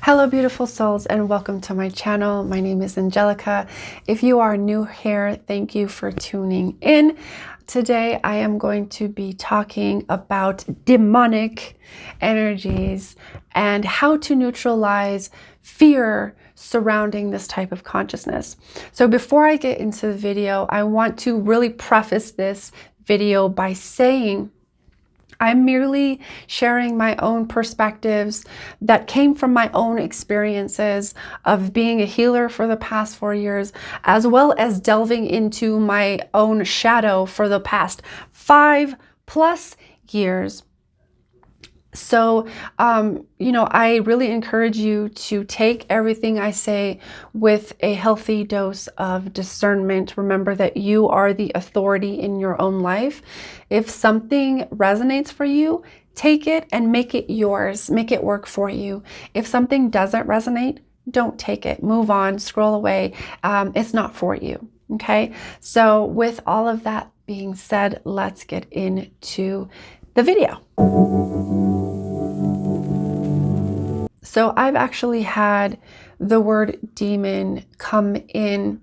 Hello beautiful souls, and welcome to my channel. My name is Angelica. If you are new here, thank you for tuning in. Today I am going to be talking about demonic energies and how to neutralize fear surrounding this type of consciousness. So before I get into the video, I want to really preface this video by saying I'm merely sharing my own perspectives that came from my own experiences of being a healer for the past 4 years, as well as delving into my own shadow for the past 5+ years. So, I really encourage you to take everything I say with a healthy dose of discernment. Remember that you are the authority in your own life. If something resonates for you, take it and make it yours. Make it work for you. If something doesn't resonate, don't take it. Move on, scroll away. It's not for you. Okay. So with all of that being said, let's get into the video. So I've actually had the word demon come in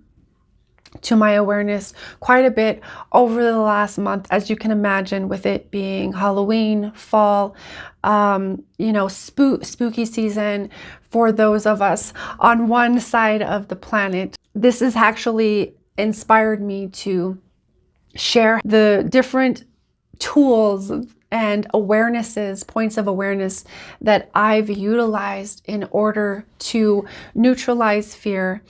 to my awareness quite a bit over the last month, as you can imagine, with it being Halloween, fall, spooky season for those of us on one side of the planet. This has actually inspired me to share the different tools and awarenesses, points of awareness that I've utilized in order to neutralize fear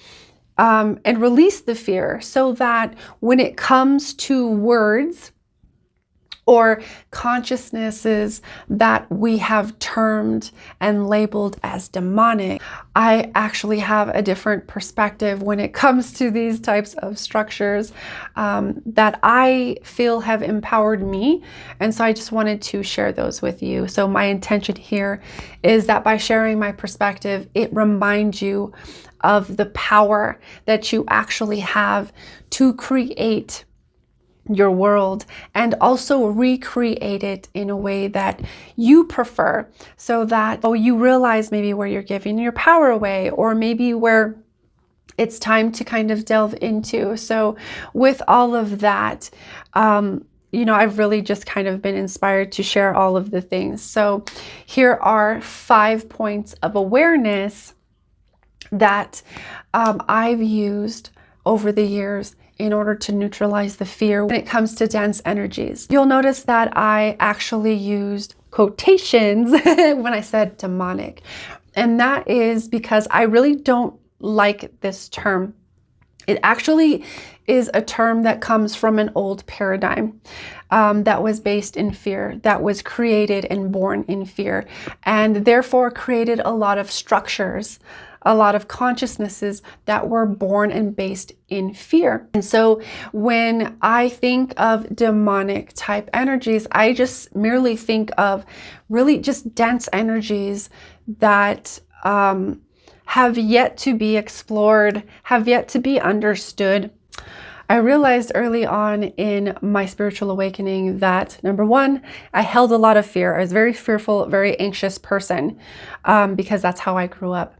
and release the fear, so that when it comes to words or consciousnesses that we have termed and labeled as demonic, I actually have a different perspective when it comes to these types of structures that I feel have empowered me. And so I just wanted to share those with you. So my intention here is that by sharing my perspective, it reminds you of the power that you actually have to create your world and also recreate it in a way that you prefer, so that you realize maybe where you're giving your power away, or maybe where it's time to kind of delve into. So with all of that, I've really just kind of been inspired to share all of the things. So here are 5 points of awareness that I've used over the years in order to neutralize the fear when it comes to dense energies. You'll notice that I actually used quotations when I said demonic. And that is because I really don't like this term. It actually is a term that comes from an old paradigm that was based in fear, that was created and born in fear, and therefore created a lot of structures, a lot of consciousnesses that were born and based in fear. And so when I think of demonic type energies, I just merely think of really just dense energies that have yet to be explored, have yet to be understood. I realized early on in my spiritual awakening that, number one, I held a lot of fear. I was a very fearful, very anxious person because that's how I grew up.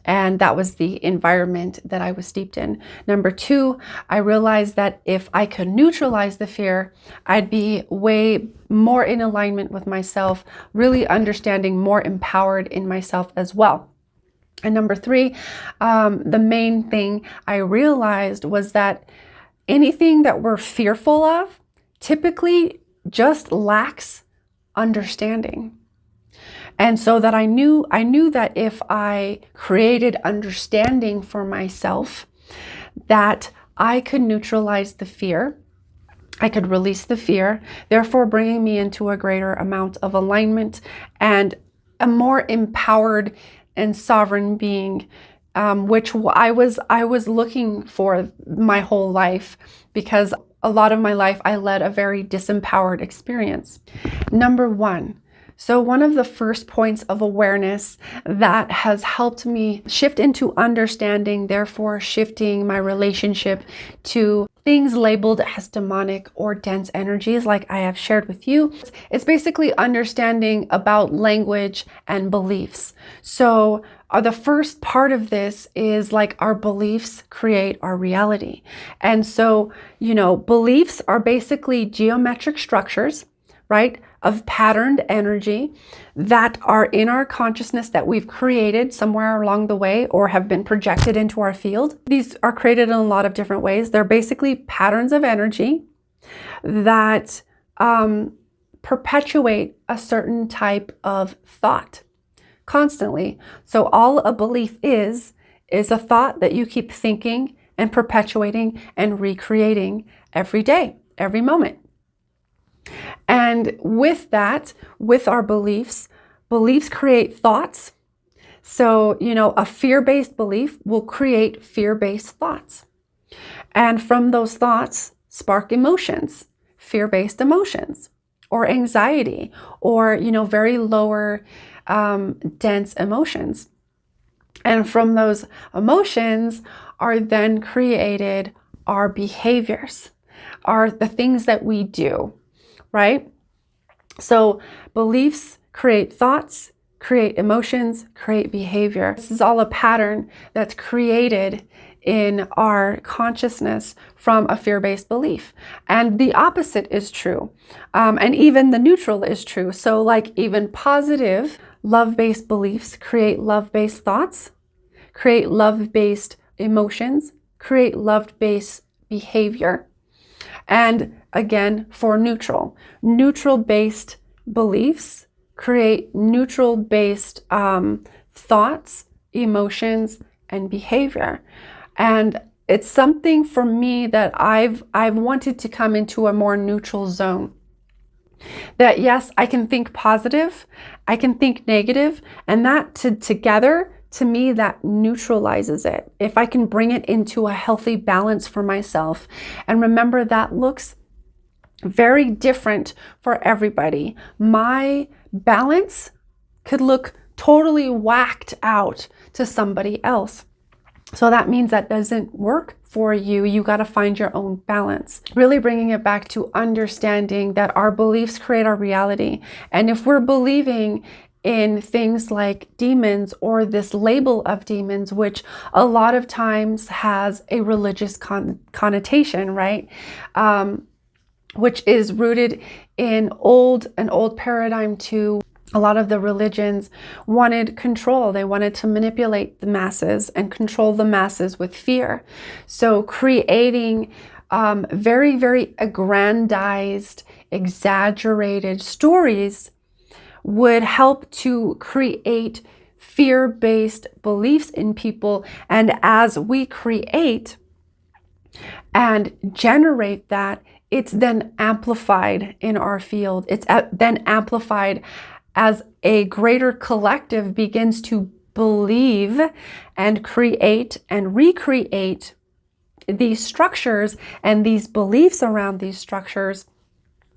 And that was the environment that I was steeped in. Number two, I realized that if I could neutralize the fear, I'd be way more in alignment with myself, really understanding, more empowered in myself as well. And number three, the main thing I realized was that anything that we're fearful of typically just lacks understanding. And so that I knew that if I created understanding for myself, that I could neutralize the fear, I could release the fear, therefore bringing me into a greater amount of alignment and a more empowered and sovereign being, which I was looking for my whole life, because a lot of my life I led a very disempowered experience. Number one. So one of the first points of awareness that has helped me shift into understanding, therefore shifting my relationship to things labeled as demonic or dense energies, like I have shared with you. It's basically understanding about language and beliefs. So the first part of this is like our beliefs create our reality. And so, beliefs are basically geometric structures, right, of patterned energy that are in our consciousness that we've created somewhere along the way or have been projected into our field. These are created in a lot of different ways. They're basically patterns of energy that perpetuate a certain type of thought constantly. So all a belief is a thought that you keep thinking and perpetuating and recreating every day, every moment. And with that, with our beliefs create thoughts. So, a fear-based belief will create fear-based thoughts. And from those thoughts spark emotions, fear-based emotions, or anxiety, or, very lower dense emotions. And from those emotions are then created our behaviors, are the things that we do, right? So beliefs create thoughts, create emotions, create behavior. This is all a pattern that's created in our consciousness from a fear-based belief. And the opposite is true. And even the neutral is true. So like even positive love-based beliefs create love-based thoughts, create love-based emotions, create love-based behavior. And again, for neutral-based beliefs create neutral-based thoughts, emotions, and behavior. And it's something for me that I've wanted to come into a more neutral zone. That yes, I can think positive, I can think negative, and that together, to me, that neutralizes it. If I can bring it into a healthy balance for myself. And remember, that looks very different for everybody. My balance could look totally whacked out to somebody else. So that means that doesn't work for you. You got to find your own balance. Really bringing it back to understanding that our beliefs create our reality. And if we're believing in things like demons or this label of demons, which a lot of times has a religious connotation, right? Which is rooted in an old paradigm too. A lot of the religions wanted control. They wanted to manipulate the masses and control the masses with fear. So creating very, very aggrandized, exaggerated stories would help to create fear-based beliefs in people. And as we create and generate that, it's then amplified in our field. It's then amplified as a greater collective begins to believe and create and recreate these structures and these beliefs around these structures.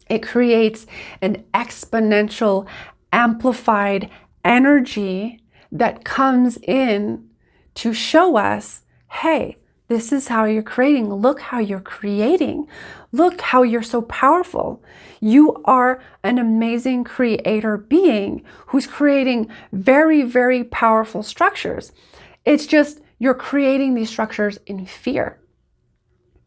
It creates an exponential, amplified energy that comes in to show us, hey, this is how you're creating. Look how you're creating. Look how you're so powerful. You are an amazing creator being who's creating very, very powerful structures. It's just you're creating these structures in fear.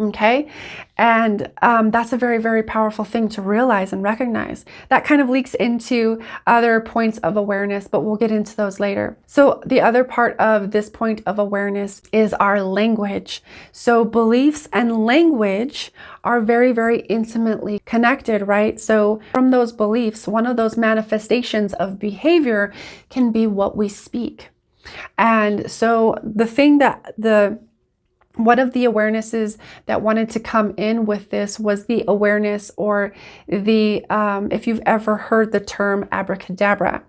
Okay? And that's a very, very powerful thing to realize and recognize. That kind of leaks into other points of awareness, but we'll get into those later. So the other part of this point of awareness is our language. So beliefs and language are very, very intimately connected, right? So from those beliefs, one of those manifestations of behavior can be what we speak. And so the thing that one of the awarenesses that wanted to come in with this was the awareness or the, if you've ever heard the term abracadabra,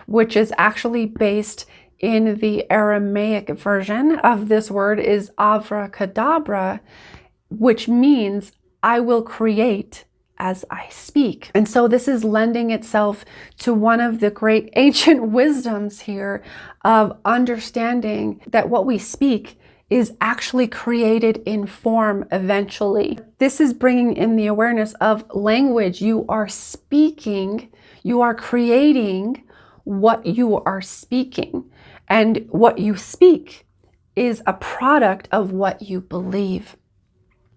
which is actually based in the Aramaic version of this word is abracadabra, which means I will create as I speak. And so this is lending itself to one of the great ancient wisdoms here of understanding that what we speak is actually created in form eventually. This is bringing in the awareness of language. You are speaking, you are creating what you are speaking. And what you speak is a product of what you believe.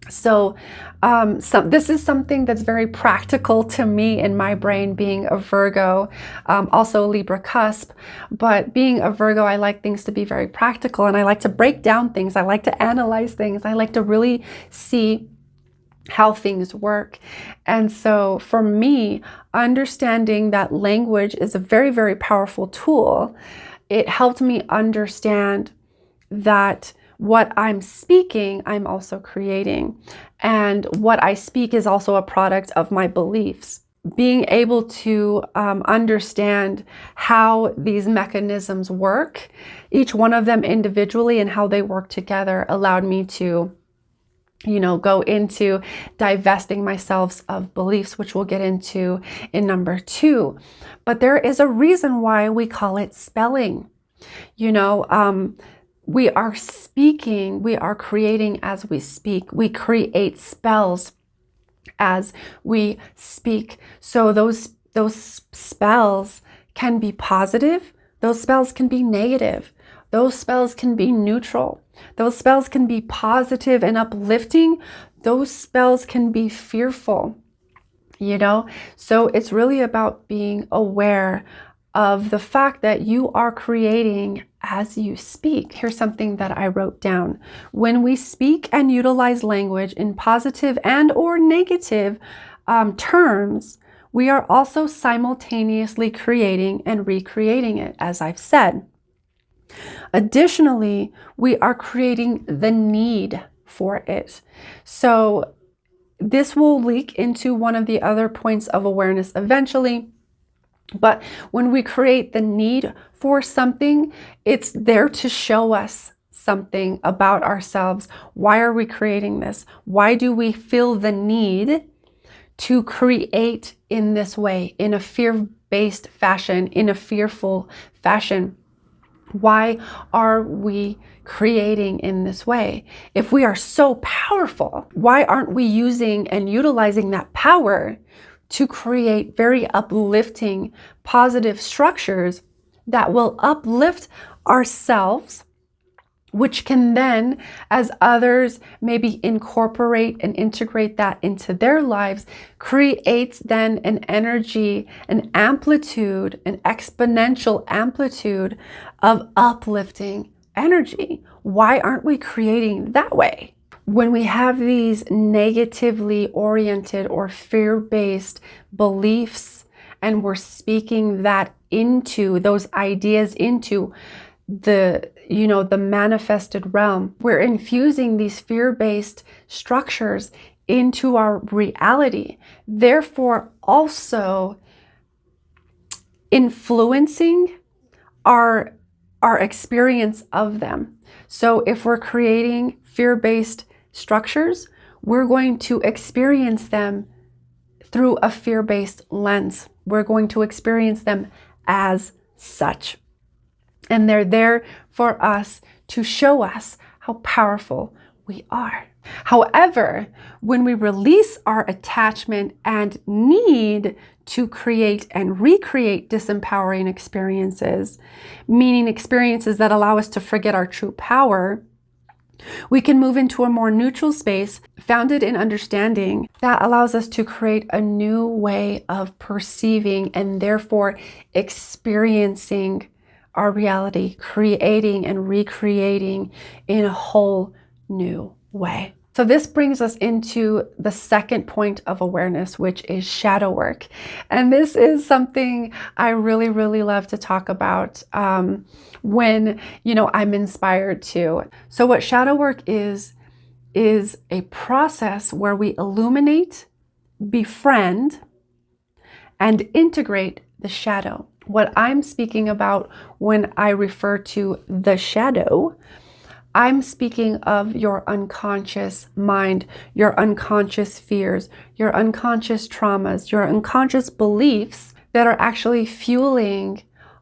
So this is something that's very practical to me in my brain, being a Virgo, also a Libra cusp. But being a Virgo, I like things to be very practical, and I like to break down things. I like to analyze things. I like to really see how things work. And so for me, understanding that language is a very, very powerful tool, it helped me understand that what I'm speaking, I'm also creating. And what I speak is also a product of my beliefs. Being able to understand how these mechanisms work, each one of them individually, and how they work together, allowed me to, go into divesting myself of beliefs, which we'll get into in number 2. But there is a reason why we call it spelling. We are speaking, we are creating as we speak. We create spells as we speak. So those spells can be positive, those spells can be negative, those spells can be neutral, those spells can be positive and uplifting, those spells can be fearful, So it's really about being aware of the fact that you are creating as you speak. Here's something that I wrote down. When we speak and utilize language in positive and or negative terms, we are also simultaneously creating and recreating it, as I've said. Additionally, we are creating the need for it. So this will leak into one of the other points of awareness eventually. But when we create the need for something, it's there to show us something about ourselves. Why are we creating this? Why do we feel the need to create in this way, in a fear-based fashion, in a fearful fashion? Why are we creating in this way? If we are so powerful, why aren't we using and utilizing that power to create very uplifting, positive structures that will uplift ourselves, which can then, as others maybe incorporate and integrate that into their lives, creates then an energy, an amplitude, an exponential amplitude of uplifting energy? Why aren't we creating that way? When we have these negatively oriented or fear-based beliefs, and we're speaking that into those ideas into the manifested realm, we're infusing these fear-based structures into our reality, therefore also influencing our experience of them. So if we're creating fear-based structures, we're going to experience them through a fear-based lens. We're going to experience them as such. And they're there for us to show us how powerful we are. However, when we release our attachment and need to create and recreate disempowering experiences, meaning experiences that allow us to forget our true power, we can move into a more neutral space founded in understanding that allows us to create a new way of perceiving and therefore experiencing our reality, creating and recreating in a whole new way. So this brings us into the second point of awareness, which is shadow work. And this is something I really, really love to talk about when, I'm inspired to. So what shadow work is a process where we illuminate, befriend, and integrate the shadow. What I'm speaking about when I refer to the shadow, I'm speaking of your unconscious mind, your unconscious fears, your unconscious traumas, your unconscious beliefs that are actually fueling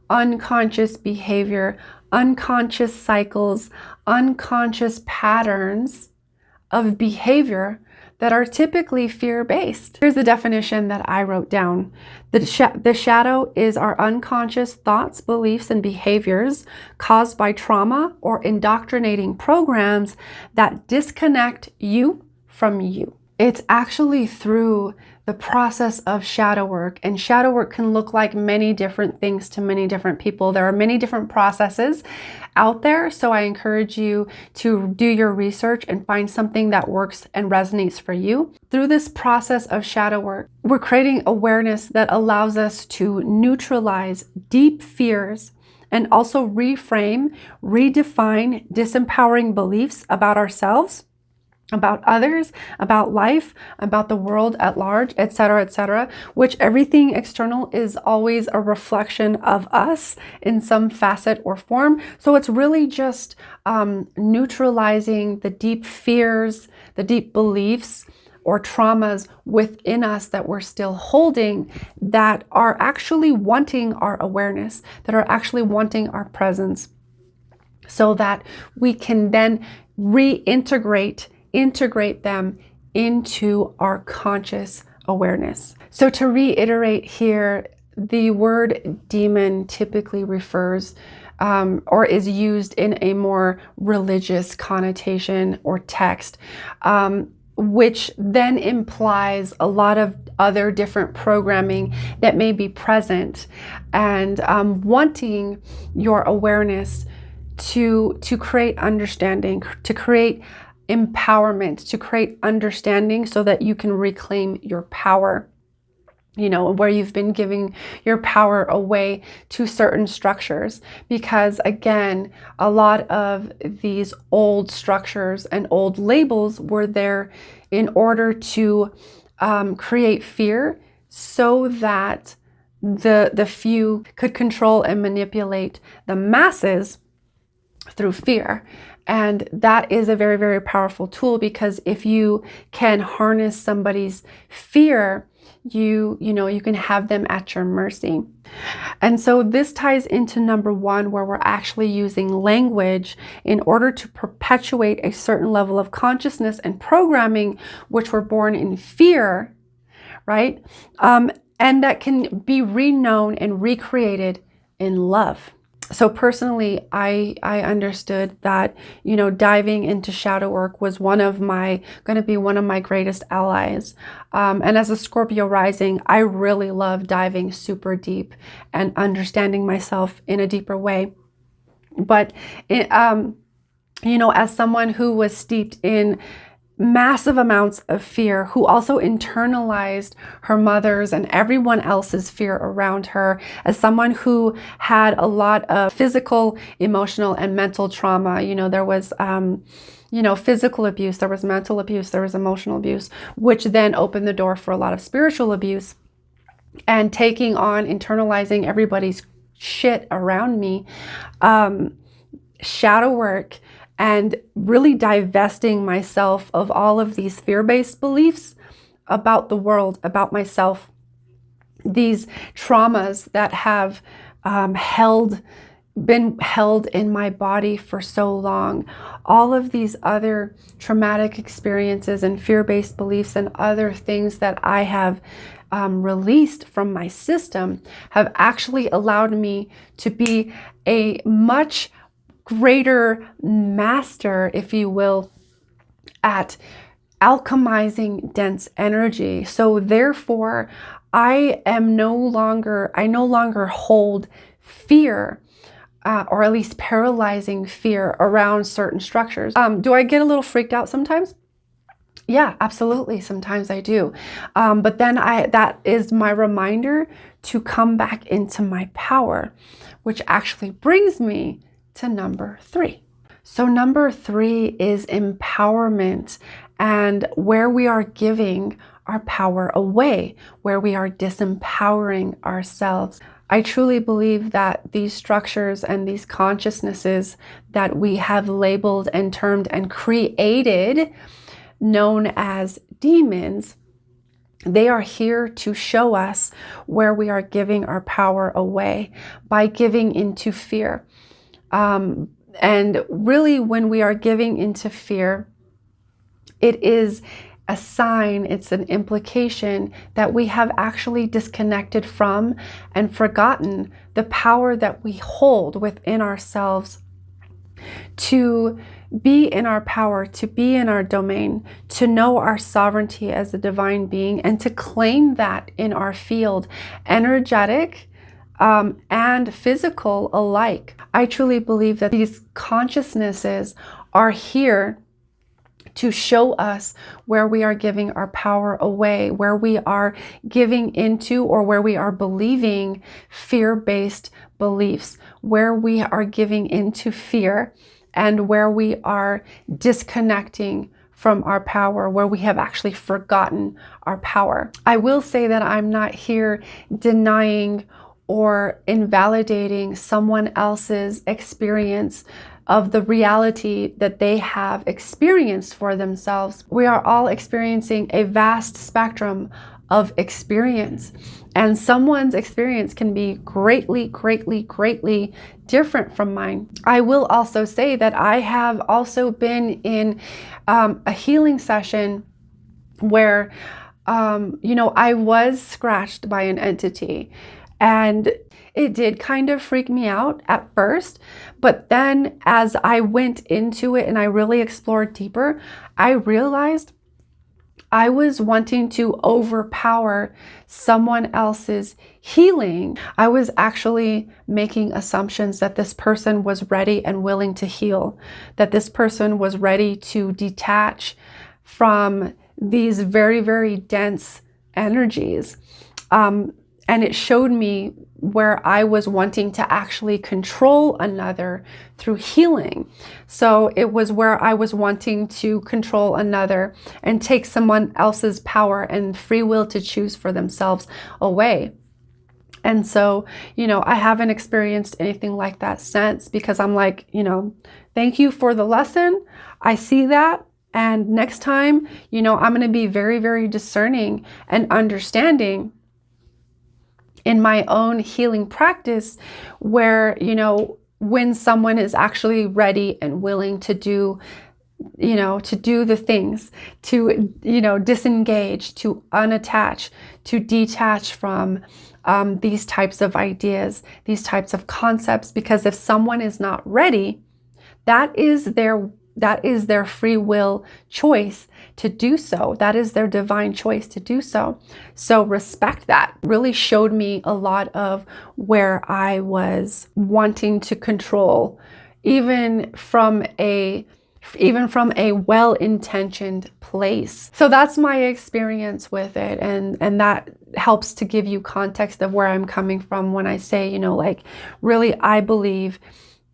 unconscious behavior, unconscious cycles, unconscious patterns of behavior that are typically fear-based. Here's the definition that I wrote down. The shadow is our unconscious thoughts, beliefs, and behaviors caused by trauma or indoctrinating programs that disconnect you from you. It's actually through the process of shadow work, and shadow work can look like many different things to many different people. There are many different processes out there, so I encourage you to do your research and find something that works and resonates for you. Through this process of shadow work, we're creating awareness that allows us to neutralize deep fears and also reframe, redefine disempowering beliefs about ourselves, about others, about life, about the world at large, etc., which everything external is always a reflection of us in some facet or form. So it's really just neutralizing the deep fears, the deep beliefs or traumas within us that we're still holding, that are actually wanting our awareness, that are actually wanting our presence, so that we can then integrate them into our conscious awareness. So to reiterate here, the word demon typically refers or is used in a more religious connotation or text, which then implies a lot of other different programming that may be present, and wanting your awareness to create understanding, to create empowerment, to create understanding so that you can reclaim your power, where you've been giving your power away to certain structures. Because again, a lot of these old structures and old labels were there in order to create fear, so that the few could control and manipulate the masses through fear. And that is a very, very powerful tool, because if you can harness somebody's fear, you can have them at your mercy. And so this ties into number one, where we're actually using language in order to perpetuate a certain level of consciousness and programming, which were born in fear, right? And that can be reknown and recreated in love. So personally, I understood that, diving into shadow work was going to be one of my greatest allies. And as a Scorpio rising, I really love diving super deep and understanding myself in a deeper way. But, as someone who was steeped in massive amounts of fear, who also internalized her mother's and everyone else's fear around her, as someone who had a lot of physical, emotional, and mental trauma. There was physical abuse, there was mental abuse, there was emotional abuse, which then opened the door for a lot of spiritual abuse, and taking on, internalizing everybody's shit around me. Shadow work and really divesting myself of all of these fear-based beliefs about the world, about myself, these traumas that have been held in my body for so long, all of these other traumatic experiences and fear-based beliefs and other things that I have released from my system have actually allowed me to be a much greater master, if you will, at alchemizing dense energy. So therefore, I no longer hold fear, or at least paralyzing fear around certain structures. Do I get a little freaked out sometimes? Yeah, absolutely. Sometimes I do. But then that is my reminder to come back into my power, which actually brings me to number three. So number three is empowerment, and where we are giving our power away, where we are disempowering ourselves. I truly believe that these structures and these consciousnesses that we have labeled and termed and created, known as demons, they are here to show us where we are giving our power away by giving into fear. And really, when we are giving into fear, it is a sign, it's an implication that we have actually disconnected from and forgotten the power that we hold within ourselves to be in our power, to be in our domain, to know our sovereignty as a divine being, and to claim that in our field, energetic and physical alike. I truly believe that these consciousnesses are here to show us where we are giving our power away, where we are giving into or where we are believing fear-based beliefs, where we are giving into fear and where we are disconnecting from our power, where we have actually forgotten our power. I will say that I'm not here denying or invalidating someone else's experience of the reality that they have experienced for themselves. We are all experiencing a vast spectrum of experience, and someone's experience can be greatly different from mine. I will also say that I have also been in a healing session where I was scratched by an entity, and it did kind of freak me out at first, but then as I went into it and I really explored deeper, I realized I was wanting to overpower someone else's healing. I was actually making assumptions that this person was ready and willing to heal, that this person was ready to detach from these very dense energies. And it showed me where I was wanting to actually control another through healing. So it was where I was wanting to control another and take someone else's power and free will to choose for themselves away. And so, I haven't experienced anything like that since, because I'm like, thank you for the lesson. I see that. And next time, I'm going to be very discerning and understanding in my own healing practice, where, when someone is actually ready and willing to do, to do the things, to, disengage, to unattach, to detach from these types of ideas, these types of concepts, because if someone is not ready, that is their free will choice to do so. That is their divine choice to do so. So respect that. Really showed me a lot of where I was wanting to control, even from a well-intentioned place. So that's my experience with it. And that helps to give you context of where I'm coming from when I say, really, I believe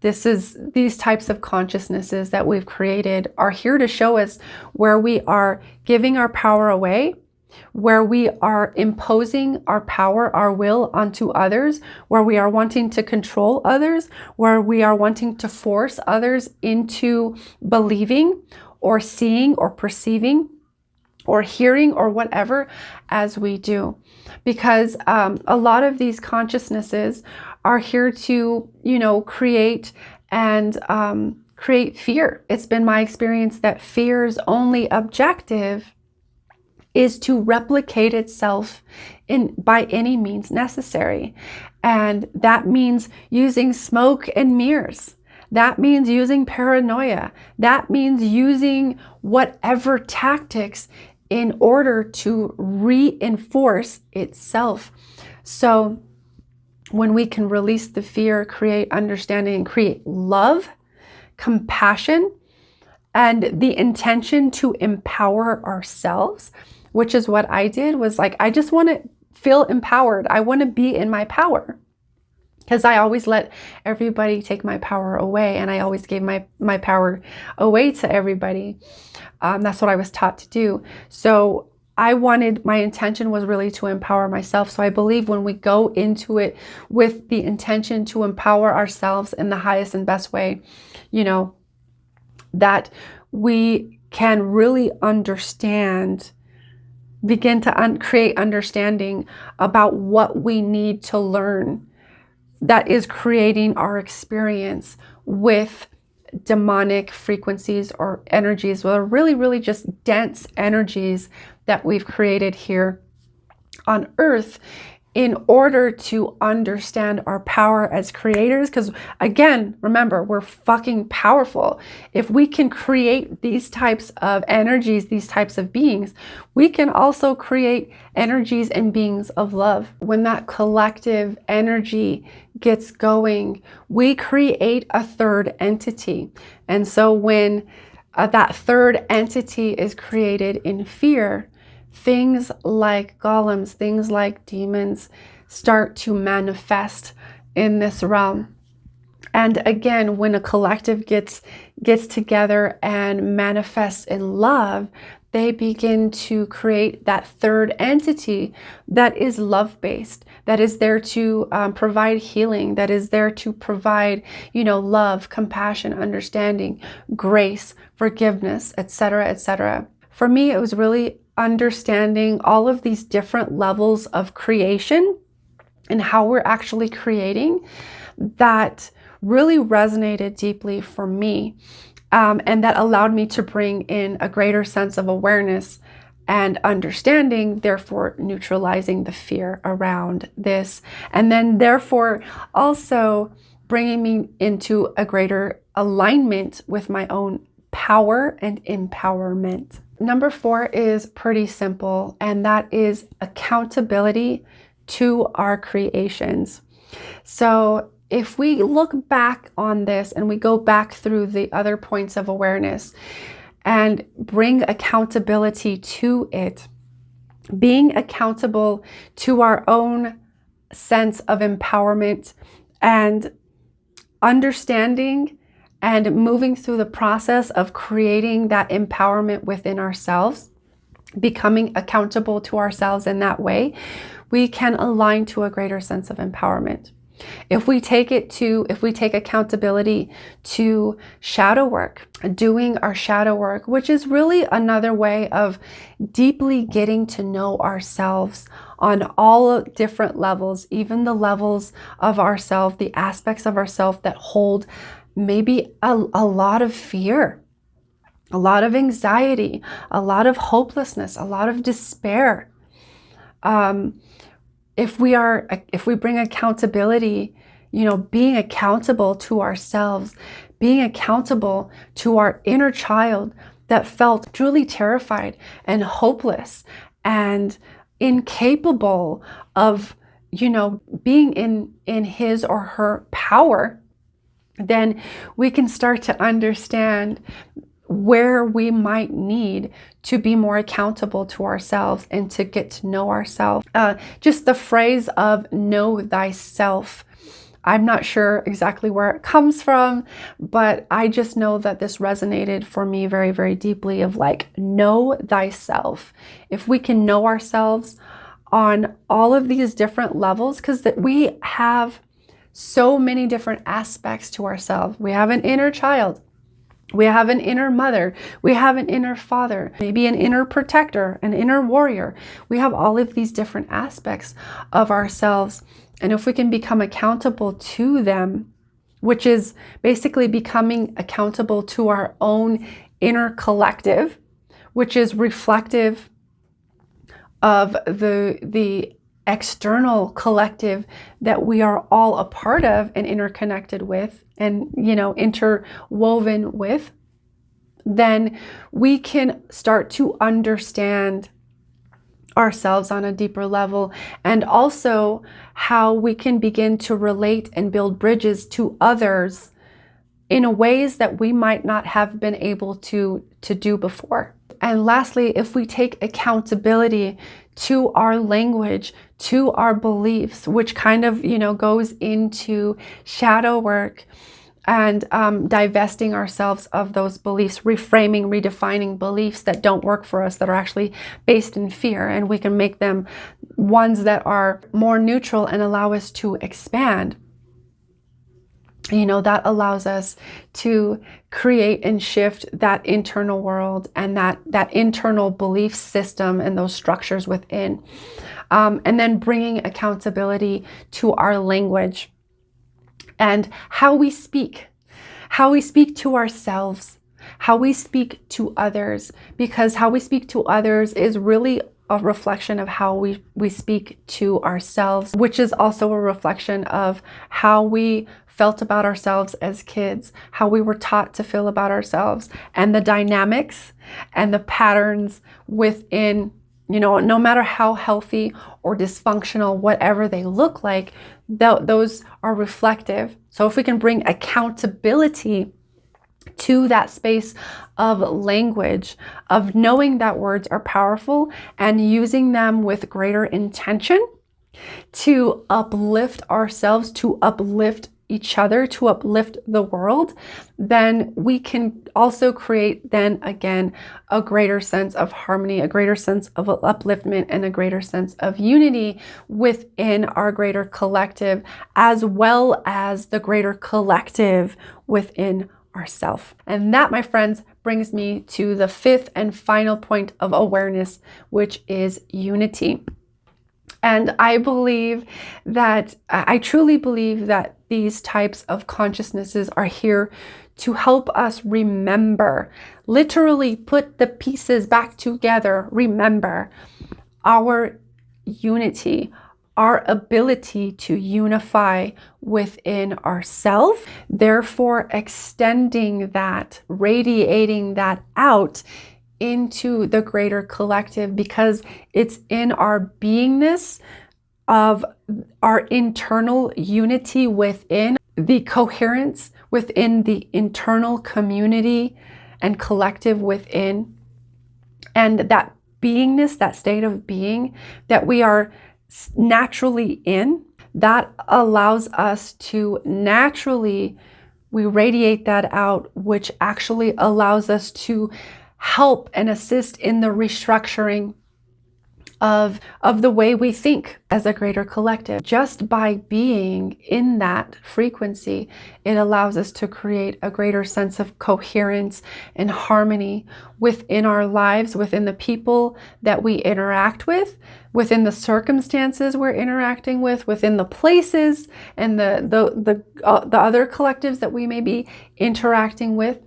these types of consciousnesses that we've created are here to show us where we are giving our power away, where we are imposing our power, our will onto others, where we are wanting to control others, where we are wanting to force others into believing or seeing or perceiving or hearing or whatever as we do. Because a lot of these consciousnesses are here to, create and create fear. It's been my experience that fear's only objective is to replicate itself by any means necessary. And that means using smoke and mirrors. That means using paranoia. That means using whatever tactics in order to reinforce itself. So when we can release the fear, create understanding, create love, compassion, and the intention to empower ourselves, which is what I did, was like, I just want to feel empowered. I want to be in my power. Because I always let everybody take my power away, and I always gave my power away to everybody. That's what I was taught to do. So my intention was really to empower myself. So I believe when we go into it with the intention to empower ourselves in the highest and best way, that we can really begin to create understanding about what we need to learn that is creating our experience with demonic frequencies or energies, well, really, really just dense energies that we've created here on earth in order to understand our power as creators. Because again, remember, we're fucking powerful. If we can create these types of energies, these types of beings, we can also create energies and beings of love. When that collective energy gets going, we create a third entity. And so when that third entity is created in fear, things like golems, things like demons start to manifest in this realm. And again, when a collective gets together and manifests in love, they begin to create that third entity that is love-based, that is there to provide healing, that is there to provide, love, compassion, understanding, grace, forgiveness, etc., etc. For me, it was really understanding all of these different levels of creation and how we're actually creating that really resonated deeply for me. And that allowed me to bring in a greater sense of awareness and understanding, therefore neutralizing the fear around this. And then therefore also bringing me into a greater alignment with my own power and empowerment. Number 4 is pretty simple, and that is accountability to our creations. So if we look back on this and we go back through the other points of awareness and bring accountability to it, being accountable to our own sense of empowerment and understanding and moving through the process of creating that empowerment within ourselves, becoming accountable to ourselves in that way, we can align to a greater sense of empowerment. If we take accountability to shadow work, doing our shadow work, which is really another way of deeply getting to know ourselves on all different levels, even the levels of ourself, the aspects of ourself that hold maybe a lot of fear, a lot of anxiety, a lot of hopelessness, a lot of despair. If we bring accountability, being accountable to ourselves, being accountable to our inner child that felt truly terrified and hopeless and incapable of, being in his or her power, then we can start to understand where we might need to be more accountable to ourselves and to get to know ourselves. Just the phrase of know thyself. I'm not sure exactly where it comes from, but I just know that this resonated for me very, very deeply of know thyself. If we can know ourselves on all of these different levels, because that we have so many different aspects to ourselves. We have an inner child. We have an inner mother. We have an inner father, maybe an inner protector, an inner warrior. We have all of these different aspects of ourselves. And if we can become accountable to them, which is basically becoming accountable to our own inner collective, which is reflective of the external collective that we are all a part of and interconnected with and, interwoven with, then we can start to understand ourselves on a deeper level, and also how we can begin to relate and build bridges to others in ways that we might not have been able to do before. And lastly, if we take accountability to our language, to our beliefs, which kind of, goes into shadow work and divesting ourselves of those beliefs, reframing, redefining beliefs that don't work for us, that are actually based in fear, and we can make them ones that are more neutral and allow us to expand. That allows us to create and shift that internal world and that internal belief system and those structures within. And then bringing accountability to our language and how we speak, how we speak to ourselves, how we speak to others, because how we speak to others is really a reflection of how we speak to ourselves, which is also a reflection of how we felt about ourselves as kids, how we were taught to feel about ourselves, and the dynamics and the patterns within, no matter how healthy or dysfunctional, whatever they look like, those are reflective. So if we can bring accountability to that space of language, of knowing that words are powerful and using them with greater intention to uplift ourselves, to uplift each other, to uplift the world, then we can also create, then again, a greater sense of harmony, a greater sense of upliftment, and a greater sense of unity within our greater collective, as well as the greater collective within ourself. And that, my friends, brings me to the fifth and final point of awareness, which is unity. And I truly believe that these types of consciousnesses are here to help us remember, literally put the pieces back together, remember our unity, our ability to unify within ourselves, therefore extending that, radiating that out into the greater collective, because it's in our beingness of our internal unity within, the coherence within the internal community and collective within, and that beingness, that state of being that we are naturally in, that allows us to naturally, we radiate that out, which actually allows us to help and assist in the restructuring of the way we think as a greater collective. Just by being in that frequency, it allows us to create a greater sense of coherence and harmony within our lives, within the people that we interact with, within the circumstances we're interacting with, within the places and the other collectives that we may be interacting with.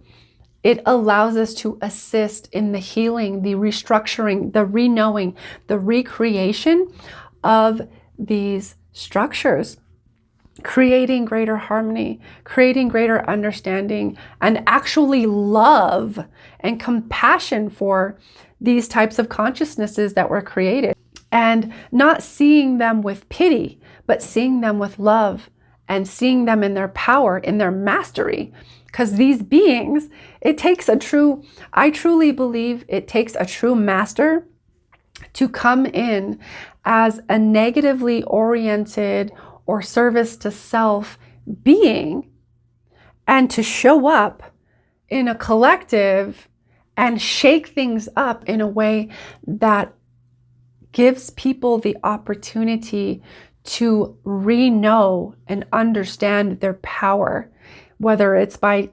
It allows us to assist in the healing, the restructuring, the reknowing, the recreation of these structures, creating greater harmony, creating greater understanding, and actually love and compassion for these types of consciousnesses that were created. And not seeing them with pity, but seeing them with love and seeing them in their power, in their mastery. Because these beings, I truly believe it takes a true master to come in as a negatively oriented or service to self being and to show up in a collective and shake things up in a way that gives people the opportunity to re-know and understand their power. Whether it's by,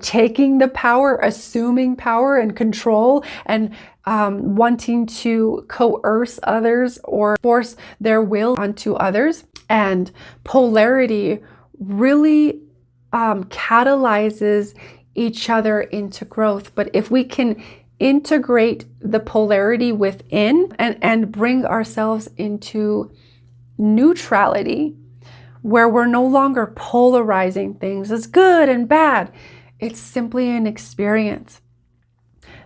taking the power, assuming power and control, and wanting to coerce others or force their will onto others. And polarity really catalyzes each other into growth. But if we can integrate the polarity within and bring ourselves into neutrality, where we're no longer polarizing things as good and bad. It's simply an experience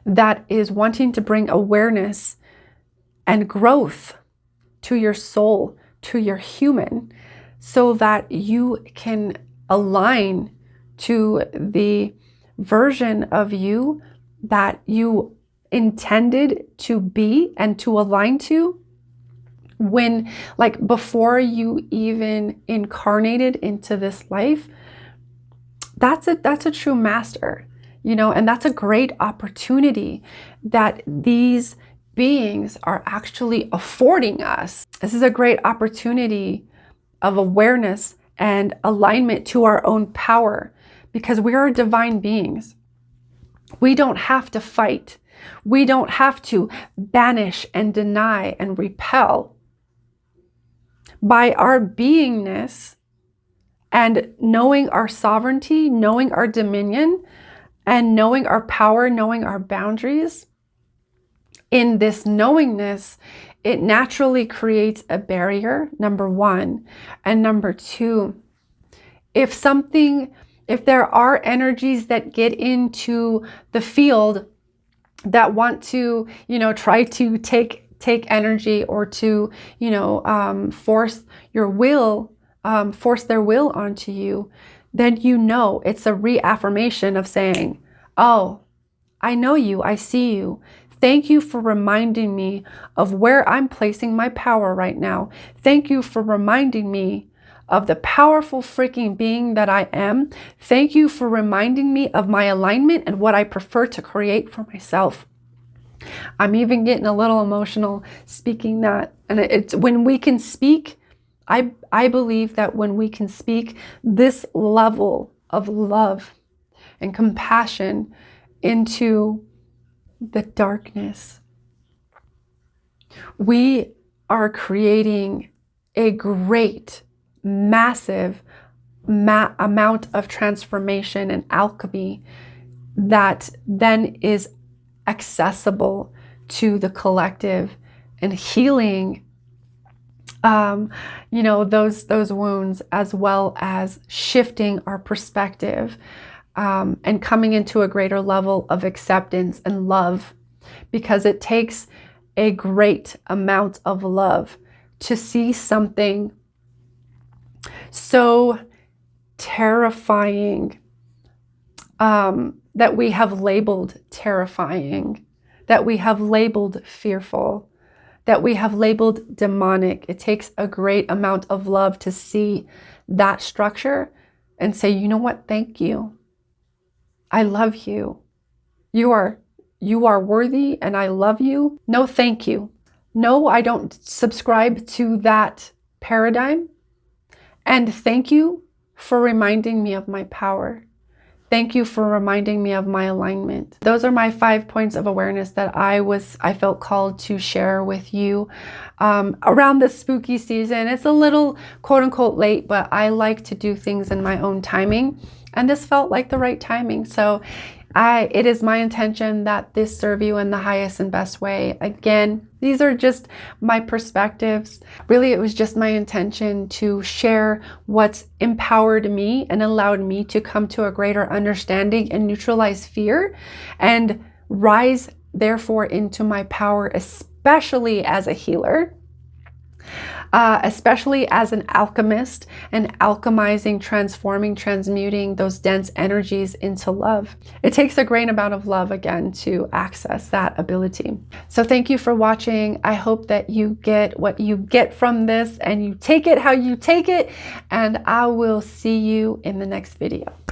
that is wanting to bring awareness and growth to your soul, to your human, so that you can align to the version of you that you intended to be and to align to when, before you even incarnated into this life. That's a true master, and that's a great opportunity that these beings are actually affording us. This is a great opportunity of awareness and alignment to our own power, because we are divine beings. We don't have to fight. We don't have to banish and deny and repel. By our beingness And knowing our sovereignty, knowing our dominion, and knowing our power, knowing our boundaries, in this knowingness, it naturally creates a barrier, number one. And number two, if there are energies that get into the field that want to, try to take energy, or to, force their will onto you, then it's a reaffirmation of saying, oh, I know you, I see you. Thank you for reminding me of where I'm placing my power right now. Thank you for reminding me of the powerful freaking being that I am. Thank you for reminding me of my alignment and what I prefer to create for myself. I'm even getting a little emotional speaking that. And it's when we can speak, I believe that when we can speak this level of love and compassion into the darkness, we are creating a great, massive amount of transformation and alchemy that then is accessible to the collective, and healing those wounds, as well as shifting our perspective, and coming into a greater level of acceptance and love, because it takes a great amount of love to see something so terrifying, that we have labeled terrifying, that we have labeled fearful, that we have labeled demonic. It takes a great amount of love to see that structure and say, you know what? Thank you. I love you. You are worthy, and I love you. No, thank you. No, I don't subscribe to that paradigm. And thank you for reminding me of my power. Thank you for reminding me of my alignment. Those are my 5 points of awareness that I felt called to share with you around the spooky season. It's a little quote unquote late, but I like to do things in my own timing. And this felt like the right timing. So it is my intention that this serve you in the highest and best way. Again, these are just my perspectives. Really, it was just my intention to share what's empowered me and allowed me to come to a greater understanding and neutralize fear, and rise, therefore, into my power, especially as a healer. Especially as an alchemist, and alchemizing, transforming, transmuting those dense energies into love. It takes a great amount of love, again, to access that ability. So thank you for watching. I hope that you get what you get from this, and you take it how you take it, and I will see you in the next video.